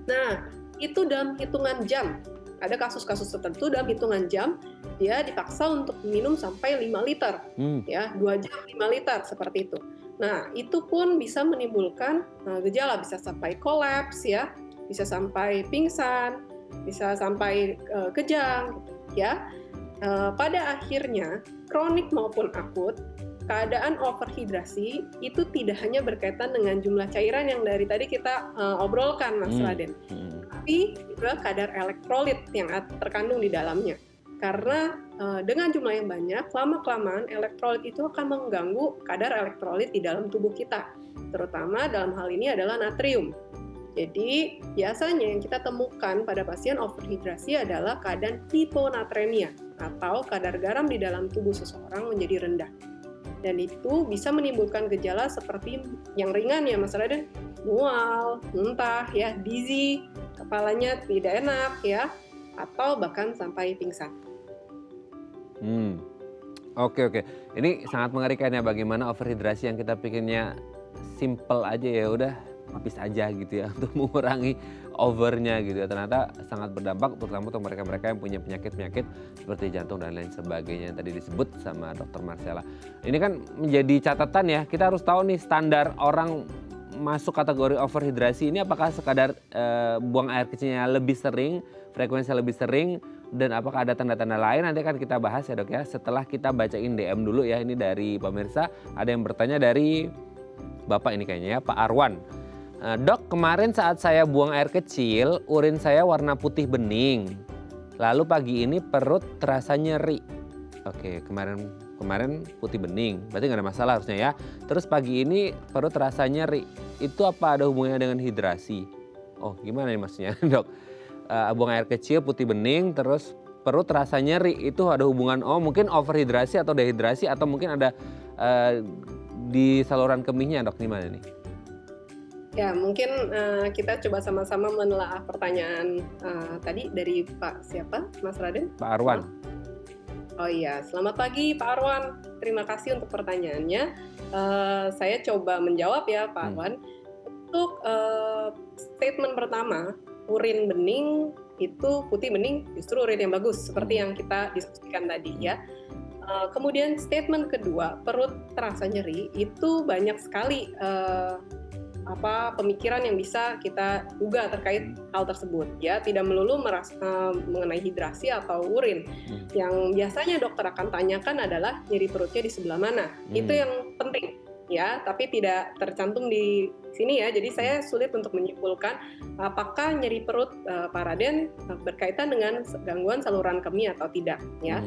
Nah, itu dalam hitungan jam. Ada kasus-kasus tertentu dalam hitungan jam dia dipaksa untuk minum sampai 5 liter. Ya, 2 jam 5 liter seperti itu. Nah, itu pun bisa menimbulkan gejala, bisa sampai kolaps ya. Bisa sampai pingsan, bisa sampai kejang, ya. Pada akhirnya, kronik maupun akut, keadaan overhidrasi itu tidak hanya berkaitan dengan jumlah cairan yang dari tadi kita obrolkan, Mas Raden, tapi juga kadar elektrolit yang terkandung di dalamnya. Karena dengan jumlah yang banyak, lama-kelamaan elektrolit itu akan mengganggu kadar elektrolit di dalam tubuh kita, terutama dalam hal ini adalah natrium. Jadi, biasanya yang kita temukan pada pasien overhidrasi adalah keadaan hiponatremia atau kadar garam di dalam tubuh seseorang menjadi rendah. Dan itu bisa menimbulkan gejala seperti yang ringan ya Mas Raden, mual, muntah, ya, dizzy, kepalanya tidak enak ya, atau bahkan sampai pingsan. Oke. Ini sangat mengerikan ya bagaimana overhidrasi yang kita pikirnya simple aja ya udah habis aja gitu ya untuk mengurangi overnya gitu ya. Ternyata sangat berdampak terutama untuk mereka-mereka yang punya penyakit-penyakit seperti jantung dan lain sebagainya yang tadi disebut sama Dr. Marcella. Ini kan menjadi catatan ya, kita harus tahu nih standar orang masuk kategori overhidrasi ini apakah sekadar buang air kecilnya lebih sering, frekuensinya lebih sering, dan apakah ada tanda-tanda lain nanti kan kita bahas ya Dok ya. Setelah kita bacain DM dulu ya, ini dari pemirsa ada yang bertanya dari Bapak ini kayaknya ya, Pak Arwan. Dok, kemarin saat saya buang air kecil, urin saya warna putih bening. Lalu pagi ini perut terasa nyeri. Oke, kemarin putih bening, berarti nggak ada masalah harusnya ya. Terus pagi ini perut terasa nyeri. Itu apa ada hubungannya dengan hidrasi? Oh, gimana nih maksudnya, Dok? Buang air kecil putih bening, terus perut terasa nyeri. Itu ada hubungan, mungkin overhidrasi atau dehidrasi atau mungkin ada di saluran kemihnya, Dok, gimana nih? Ya, mungkin kita coba sama-sama menelaah pertanyaan tadi dari Pak siapa, Mas Raden? Pak Arwan. Oh iya, selamat pagi Pak Arwan. Terima kasih untuk pertanyaannya. Saya coba menjawab ya Pak Arwan. Untuk statement pertama, urin bening itu putih bening justru urin yang bagus, seperti yang kita diskusikan tadi ya. Kemudian statement kedua, perut terasa nyeri, itu banyak sekali pemikiran yang bisa kita duga terkait hal tersebut ya, tidak melulu mengenai hidrasi atau urin. Yang biasanya dokter akan tanyakan adalah nyeri perutnya di sebelah mana. Itu yang penting ya, tapi tidak tercantum di sini ya. Jadi saya sulit untuk menyimpulkan apakah nyeri perut Pak Raden berkaitan dengan gangguan saluran kemih atau tidak ya.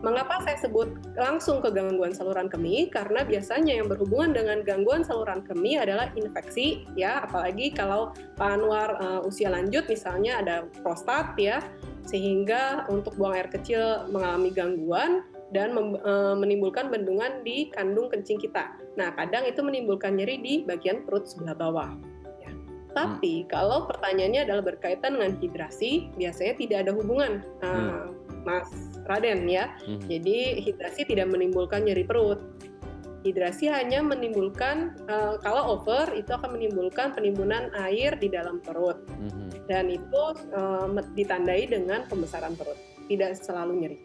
Mengapa saya sebut langsung ke gangguan saluran kemih? Karena biasanya yang berhubungan dengan gangguan saluran kemih adalah infeksi ya, apalagi kalau Pak Anwar usia lanjut misalnya ada prostat ya, sehingga untuk buang air kecil mengalami gangguan dan menimbulkan bendungan di kandung kencing kita. Nah, kadang itu menimbulkan nyeri di bagian perut sebelah bawah. Ya. Tapi kalau pertanyaannya adalah berkaitan dengan hidrasi, biasanya tidak ada hubungan, Mas Raden ya. Jadi hidrasi tidak menimbulkan nyeri perut. Hidrasi hanya menimbulkan, kalau over itu akan menimbulkan penimbunan air di dalam perut. Dan itu ditandai dengan pembesaran perut. Tidak selalu nyeri.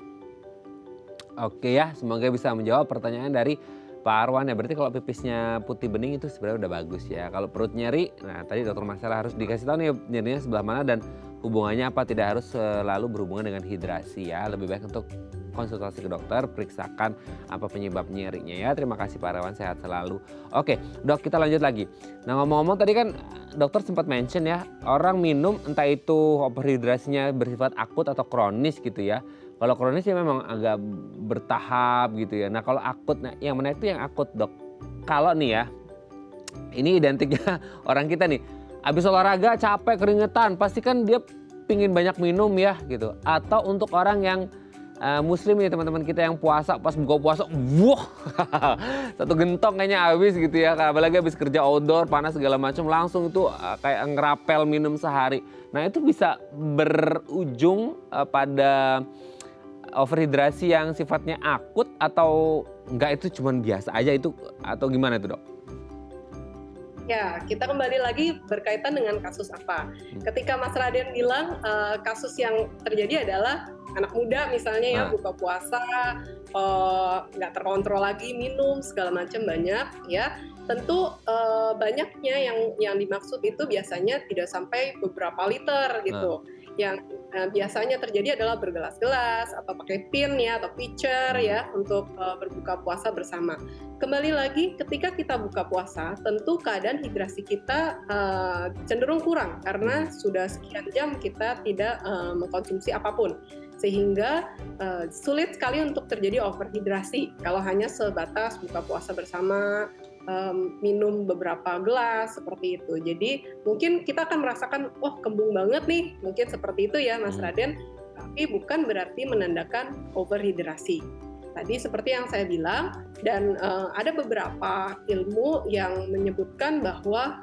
Oke ya, semoga bisa menjawab pertanyaan dari Pak Arwan ya. Berarti kalau pipisnya putih bening itu sebenarnya udah bagus ya. Kalau perut nyeri, nah tadi dokter Marcella harus dikasih tahu nih nyerinya sebelah mana dan hubungannya apa, tidak harus selalu berhubungan dengan hidrasi ya. Lebih baik untuk konsultasi ke dokter, periksakan apa penyebab nyerinya ya. Terima kasih Pak Arwan, sehat selalu. Oke dok, kita lanjut lagi. Nah ngomong-ngomong tadi kan dokter sempat mention ya, orang minum entah itu overhidrasinya bersifat akut atau kronis gitu ya. Kalau kronis ya memang agak bertahap gitu ya. Nah kalau akut, nah yang mana itu yang akut dok? Kalau nih ya, ini identiknya orang kita nih, habis olahraga capek keringetan, pasti kan dia pingin banyak minum ya gitu. Atau untuk orang yang muslim nih teman-teman kita yang puasa, pas buka puasa, wah satu gentong kayaknya habis gitu ya. Apalagi habis kerja outdoor, panas segala macam, langsung itu kayak ngerapel minum sehari. Nah itu bisa berujung pada overhidrasi yang sifatnya akut atau enggak, itu cuman biasa aja itu, atau gimana itu dok? Ya, kita kembali lagi berkaitan dengan kasus apa. Ketika Mas Raden bilang kasus yang terjadi adalah anak muda misalnya ya, buka puasa, nggak terkontrol lagi minum, segala macam banyak ya. Tentu banyaknya yang dimaksud itu biasanya tidak sampai beberapa liter gitu. Yang biasanya terjadi adalah bergelas-gelas atau pakai pin ya atau pitcher ya untuk berbuka puasa bersama. Kembali lagi ketika kita buka puasa, tentu keadaan hidrasi kita cenderung kurang karena sudah sekian jam kita tidak mengkonsumsi apapun. Sehingga sulit sekali untuk terjadi overhidrasi kalau hanya sebatas buka puasa bersama, minum beberapa gelas seperti itu. Jadi mungkin kita akan merasakan, wah kembung banget nih, mungkin seperti itu ya Mas Raden, tapi bukan berarti menandakan overhidrasi. Tadi seperti yang saya bilang, dan ada beberapa ilmu yang menyebutkan bahwa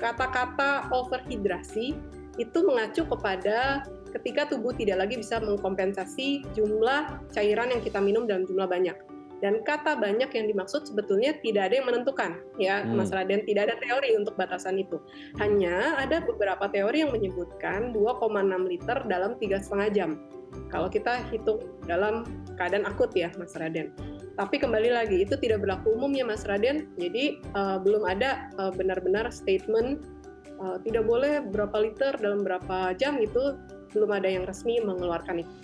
kata-kata overhidrasi itu mengacu kepada ketika tubuh tidak lagi bisa mengkompensasi jumlah cairan yang kita minum dalam jumlah banyak. Dan kata banyak yang dimaksud sebetulnya tidak ada yang menentukan, ya Mas Raden, tidak ada teori untuk batasan itu. Hanya ada beberapa teori yang menyebutkan 2,6 liter dalam 3,5 jam. Kalau kita hitung dalam keadaan akut ya Mas Raden. Tapi kembali lagi, itu tidak berlaku umum ya Mas Raden, jadi belum ada benar-benar statement tidak boleh berapa liter dalam berapa jam, itu belum ada yang resmi mengeluarkan itu.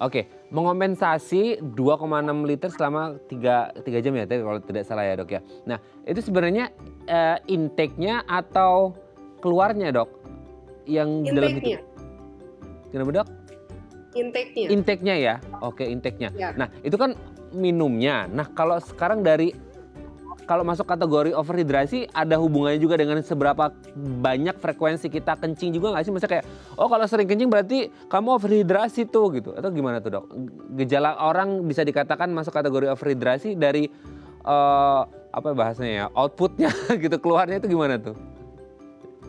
Oke, mengompensasi 2,6 liter selama 3 jam ya kalau tidak salah ya dok ya. Nah itu sebenarnya intake-nya atau keluarnya dok? Yang dalam itu? Kenapa dok? Intake-nya. Intake-nya ya, oke intake-nya. Ya. Nah itu kan minumnya. Nah kalau sekarang kalau masuk kategori overhidrasi ada hubungannya juga dengan seberapa banyak frekuensi kita kencing juga nggak sih? Maksudnya kayak, oh kalau sering kencing berarti kamu overhidrasi tuh gitu. Atau gimana tuh dok? Gejala orang bisa dikatakan masuk kategori overhidrasi dari apa bahasanya ya, outputnya gitu, keluarnya itu gimana tuh?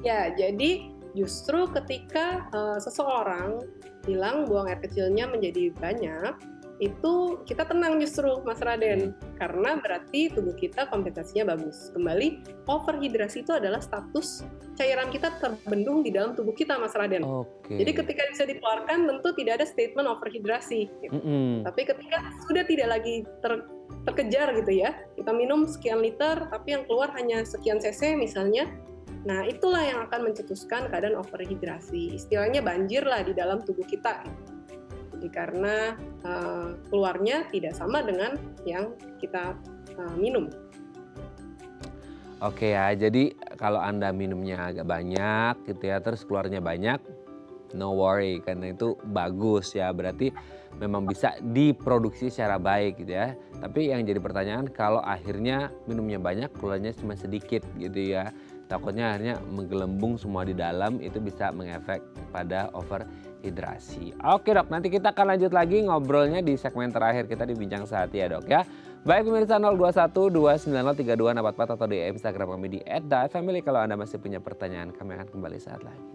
Ya, jadi justru ketika seseorang bilang buang air kecilnya menjadi banyak, itu kita tenang justru Mas Raden, karena berarti tubuh kita kompensasinya bagus. Kembali, overhidrasi itu adalah status cairan kita terbendung di dalam tubuh kita Mas Raden. Jadi ketika bisa dikeluarkan tentu tidak ada statement overhidrasi gitu. Tapi ketika sudah tidak lagi terkejar gitu ya, Kita minum sekian liter, tapi yang keluar hanya sekian cc misalnya. Nah, itulah yang akan mencetuskan keadaan overhidrasi. Istilahnya banjir lah di dalam tubuh kita. Jadi karena keluarnya tidak sama dengan yang kita minum. Oke ya, jadi kalau Anda minumnya agak banyak gitu ya, terus keluarnya banyak, no worry, karena itu bagus ya, berarti memang bisa diproduksi secara baik gitu ya. Tapi yang jadi pertanyaan, kalau akhirnya minumnya banyak, keluarnya cuma sedikit gitu ya, takutnya akhirnya menggelembung semua di dalam, itu bisa mengefek pada overhidrasi. Oke dok, nanti kita akan lanjut lagi ngobrolnya di segmen terakhir kita di Bincang Sehati ya dok ya. Baik pemirsa 021 290 3244 atau di Instagram kami di @dafamily. Kalau Anda masih punya pertanyaan, kami akan kembali saat lagi.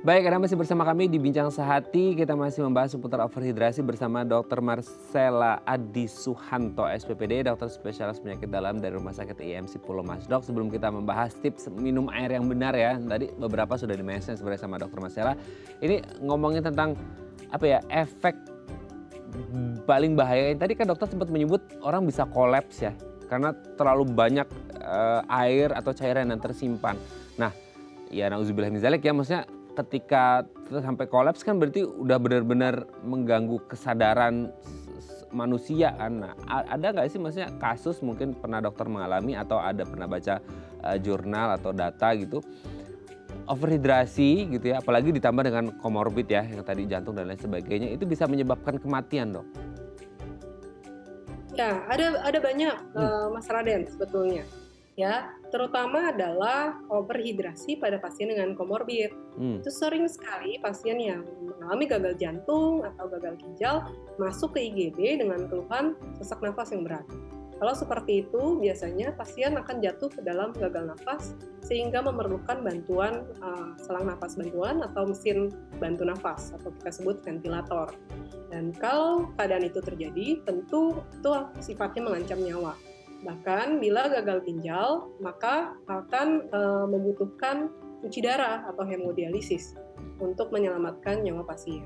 Baik, Anda masih bersama kami di Bincang Sehati. Kita masih membahas seputar overhidrasi bersama Dr. Marcella Adi Suhanto, SPPD, dokter spesialis penyakit dalam dari Rumah Sakit IMC Pulau Mas. Dok, sebelum kita membahas tips minum air yang benar ya, tadi beberapa sudah di-mention sebenarnya sama Dr. Marcella. Ini ngomongin tentang apa ya, efek paling bahaya. Tadi kan dokter sempat menyebut orang bisa kolaps ya, karena terlalu banyak air atau cairan yang tersimpan. Nah, ya nauzubillah min dzalik ya, maksudnya ketika sampai kolaps kan berarti udah benar-benar mengganggu kesadaran manusia kan. Nah, ada nggak sih maksudnya kasus mungkin pernah dokter mengalami atau ada pernah baca jurnal atau data gitu overhidrasi gitu ya, apalagi ditambah dengan komorbid ya yang tadi jantung dan lain sebagainya, itu bisa menyebabkan kematian dok? Ya, ada banyak Mas Raden sebetulnya. Ya, terutama adalah overhidrasi pada pasien dengan komorbid. Itu sering sekali pasien yang mengalami gagal jantung atau gagal ginjal masuk ke IGD dengan keluhan sesak nafas yang berat. Kalau seperti itu, biasanya pasien akan jatuh ke dalam gagal nafas sehingga memerlukan bantuan selang nafas bantuan atau mesin bantu nafas atau kita sebut ventilator. Dan kalau keadaan itu terjadi, tentu itu sifatnya mengancam nyawa. Bahkan bila gagal ginjal, maka akan membutuhkan cuci darah atau hemodialisis untuk menyelamatkan nyawa pasien.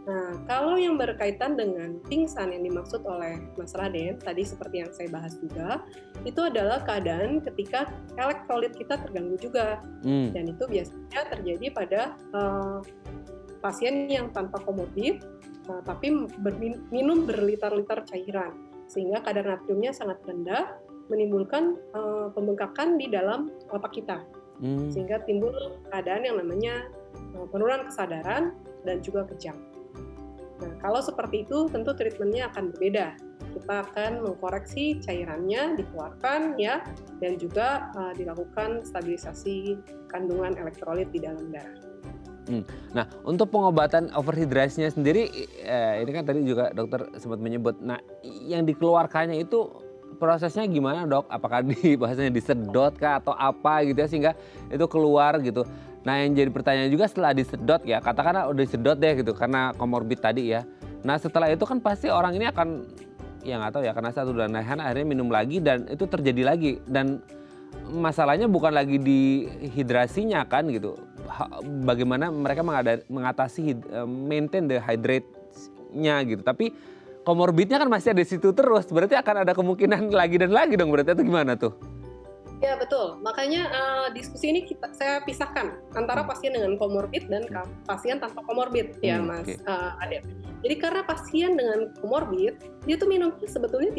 Nah, kalau yang berkaitan dengan pingsan yang dimaksud oleh Mas Raden, tadi seperti yang saya bahas juga, itu adalah keadaan ketika elektrolit kita terganggu juga. Dan itu biasanya terjadi pada pasien yang tanpa komorbid, tapi minum berliter-liter cairan. Sehingga kadar natriumnya sangat rendah, menimbulkan pembengkakan di dalam otak kita. Sehingga timbul keadaan yang namanya penurunan kesadaran dan juga kejang. Nah, kalau seperti itu tentu treatmentnya akan berbeda. Kita akan mengkoreksi cairannya, dikeluarkan ya, dan juga dilakukan stabilisasi kandungan elektrolit di dalam darah. Nah, untuk pengobatan overhidrasinya sendiri, ini kan tadi juga dokter sempat menyebut. Nah, yang dikeluarkannya itu prosesnya gimana dok? Apakah bahasanya disedot kah atau apa gitu ya sehingga itu keluar gitu? Nah, yang jadi pertanyaan juga setelah disedot ya, katakanlah udah disedot deh gitu karena komorbid tadi ya. Nah, setelah itu kan pasti orang ini akan, ya nggak tahu ya, karena satu dan lain akhirnya minum lagi dan itu terjadi lagi. Dan masalahnya bukan lagi di hidrasinya kan gitu. Bagaimana mereka mengatasi maintain the hydrate-nya gitu. Tapi komorbidnya kan masih ada di situ terus. Berarti akan ada kemungkinan lagi dan lagi dong, berarti itu gimana tuh? Ya betul, makanya diskusi ini saya pisahkan antara pasien dengan komorbid dan pasien tanpa komorbid ya Mas Adep. Jadi karena pasien dengan komorbid, dia tuh minumnya sebetulnya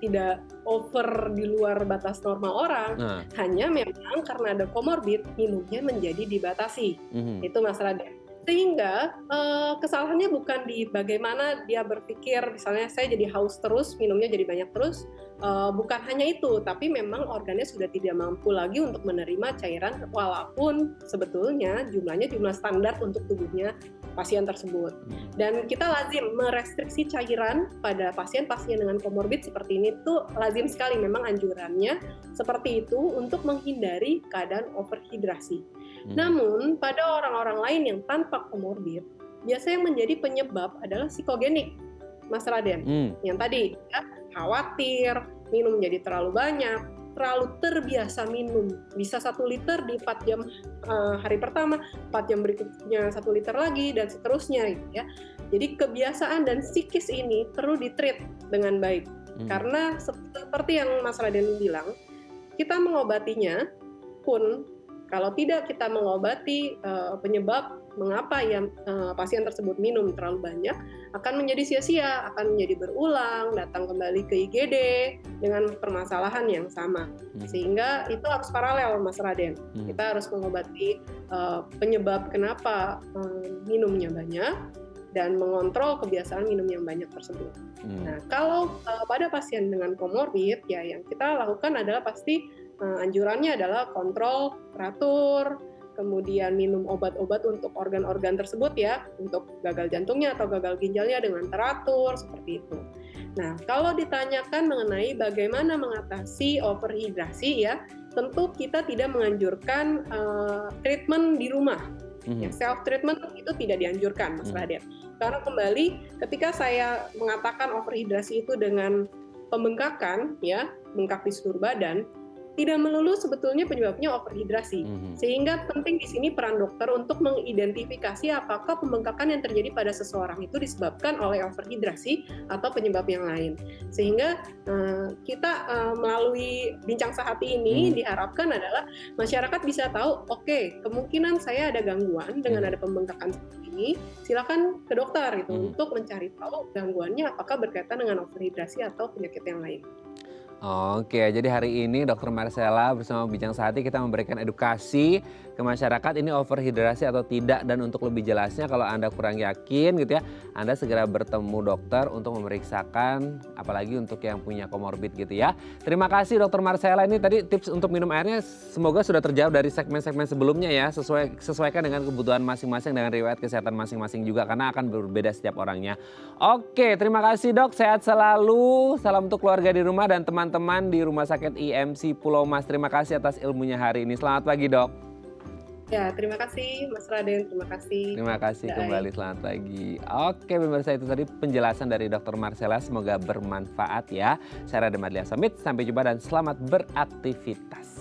tidak over di luar batas normal orang, hanya memang karena ada komorbid minumnya menjadi dibatasi. Itu Mas Adep. Sehingga kesalahannya bukan di bagaimana dia berpikir, misalnya saya jadi haus terus, minumnya jadi banyak terus, bukan hanya itu, tapi memang organnya sudah tidak mampu lagi untuk menerima cairan walaupun sebetulnya jumlahnya jumlah standar untuk tubuhnya pasien tersebut. Dan kita lazim merestriksi cairan pada pasien-pasien dengan komorbid seperti ini tuh lazim sekali, memang anjurannya seperti itu untuk menghindari keadaan overhidrasi. Namun pada orang-orang lain yang tanpa komorbid, biasanya yang menjadi penyebab adalah psikogenik, Mas Raden. Yang tadi ya, khawatir, minum jadi terlalu banyak, terlalu terbiasa minum. Bisa 1 liter di 4 jam hari pertama, 4 jam berikutnya 1 liter lagi, dan seterusnya gitu ya. Jadi kebiasaan dan psikis ini perlu di-treat dengan baik. Karena seperti yang Mas Raden bilang, kita mengobatinya pun kalau tidak kita mengobati penyebab mengapa pasien tersebut minum terlalu banyak, akan menjadi sia-sia, akan menjadi berulang, datang kembali ke IGD dengan permasalahan yang sama. Sehingga itu harus paralel, Mas Raden. Kita harus mengobati penyebab kenapa minumnya banyak dan mengontrol kebiasaan minum yang banyak tersebut. Nah, kalau pada pasien dengan komorbid, ya yang kita lakukan adalah pasti anjurannya adalah kontrol teratur, kemudian minum obat-obat untuk organ-organ tersebut ya, untuk gagal jantungnya atau gagal ginjalnya dengan teratur, seperti itu. Nah, kalau ditanyakan mengenai bagaimana mengatasi overhidrasi ya, tentu kita tidak menganjurkan treatment di rumah. Ya, self-treatment itu tidak dianjurkan, Mas Raden. Karena kembali, ketika saya mengatakan overhidrasi itu dengan pembengkakan, ya, bengkak di seluruh badan, tidak melulu sebetulnya penyebabnya overhidrasi. Sehingga penting di sini peran dokter untuk mengidentifikasi apakah pembengkakan yang terjadi pada seseorang itu disebabkan oleh overhidrasi atau penyebab yang lain. Sehingga kita melalui bincang sehati ini diharapkan adalah masyarakat bisa tahu, oke, kemungkinan saya ada gangguan dengan ada pembengkakan seperti ini, silakan ke dokter gitu untuk mencari tahu gangguannya apakah berkaitan dengan overhidrasi atau penyakit yang lain. Oke, jadi hari ini Dr. Marcella bersama Bincang Sehati kita memberikan edukasi ke masyarakat ini overhidrasi atau tidak, dan untuk lebih jelasnya kalau Anda kurang yakin gitu ya, Anda segera bertemu dokter untuk memeriksakan, apalagi untuk yang punya komorbid gitu ya. Terima kasih Dr. Marcella, ini tadi tips untuk minum airnya semoga sudah terjawab dari segmen-segmen sebelumnya ya, sesuaikan dengan kebutuhan masing-masing dengan riwayat kesehatan masing-masing juga karena akan berbeda setiap orangnya. Oke, terima kasih Dok, sehat selalu, salam untuk keluarga di rumah dan teman-teman di Rumah Sakit IMC Pulau Mas. Terima kasih atas ilmunya hari ini. Selamat pagi Dok. Ya, terima kasih Mas Raden, terima kasih. Terima kasih kembali, selamat pagi. Oke pemirsa, itu tadi penjelasan dari Dr. Marcella, semoga bermanfaat ya. Saya Raden Madlia Samit, sampai jumpa dan selamat beraktivitas.